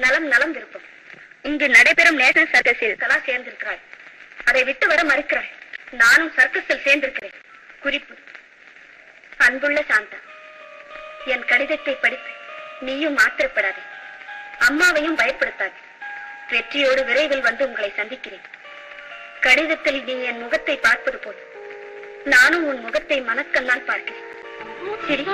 நலம் நலம் விருப்பம். இங்கு நடைபெறும் நேஷனல் சர்க்கஸில் கலா சேர்ந்திருக்கிறாய். அதை விட்டு வர மறுக்கிறாய். நானும் சர்க்கஸில் சேர்ந்திருக்கிறேன். குறிப்பு: அன்புள்ள சாந்தா, என் கடிதத்தை படித்து நீயும் ஆத்திரப்படாதே, அம்மாவையும் பயப்படுத்தாது. வெற்றியோடு விரைவில் வந்து உங்களை சந்திக்கிறேன். கடிதத்தில் நீ என் முகத்தை பார்ப்பது போல் நானும் உன் முகத்தை மனக்கண்ணால் பார்க்கிறேன். சரி.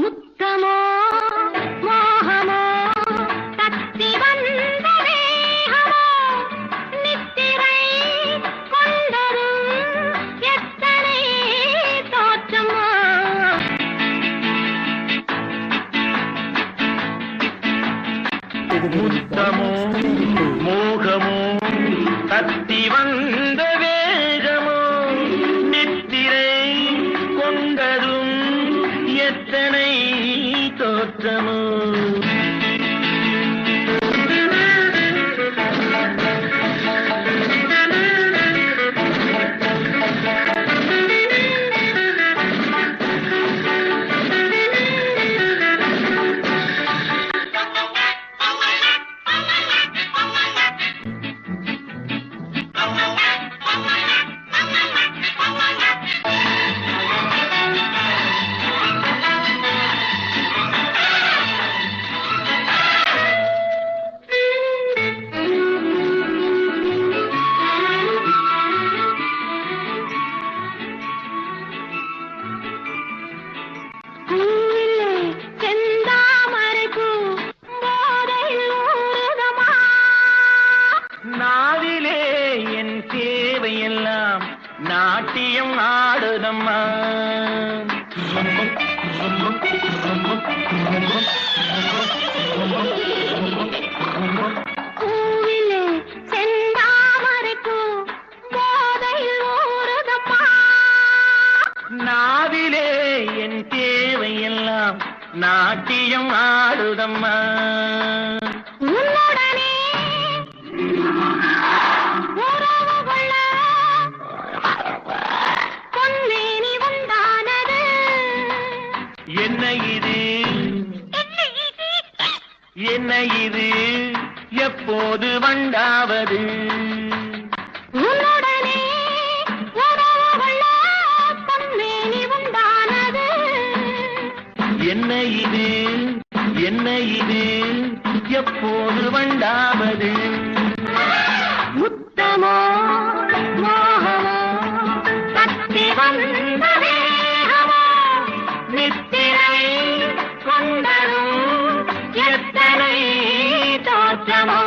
முத்தமோ மோகமோ கத்தி வந்த வேகமோ நித்திரை கொண்டதும் எத்தனை தோற்றமோ. நாவிலே என் தேவையெல்லாம் நாட்டியம் ஆடுதம்மா. பூவிலே செந்தாமரைப்பூ போதையில் ஊறுதம்மா. நாவிலே என் தேவையெல்லாம் நாட்டியம் ஆடுதம்மா. உன்னுடனே உறவு கொள்ள பொன்னேனி உண்டானது. என்ன இது என்ன இது எப்போது வண்டாவது? உன்னுடனே உறவு கொள்ள பொன்னேனி உண்டானது. என்ன இது என்ன இது எப்போது வண்டாவது? முத்தமோ மோகமோ கத்தி வந்த வேகமோ நித்திரை கொண்டதும் எத்தனை தோற்றமோ.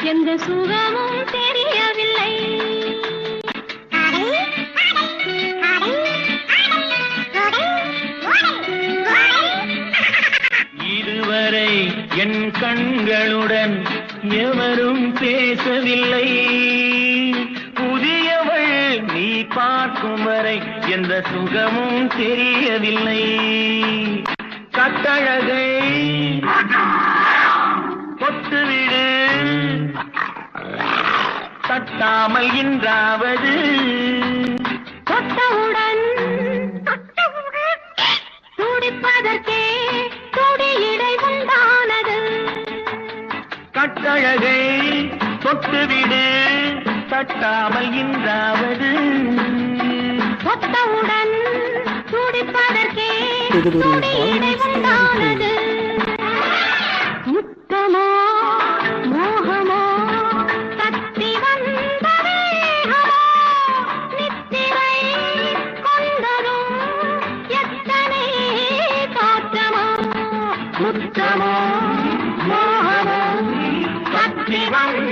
எந்த சுகமும் தெரியவில்லை. இதுவரை என் கண்களுடன் எவரும் பேசவில்லை. புதியவள் நீ பார்க்கும் வரை எந்த சுகமும் தெரியவில்லை. கட்டழகை தொட்டுவிடு, தட்டாமல் இன்றாவது தொட்டவுடன் துடிப்பதற்கே துடியிடை உண்டானது. கட்டழகை தொட்டுவிடு, தட்டாமல் இன்றாவது தொட்டவுடன் துடிப்பதற்கே துடியிடை உண்டானது. முத்தமோ மோகமோ தத்தி வந்த வேகமோ நித்திரை கொண்டதும் எத்தனை தோற்றமோ. முத்தமோ மோகமோ தத்தி வந்த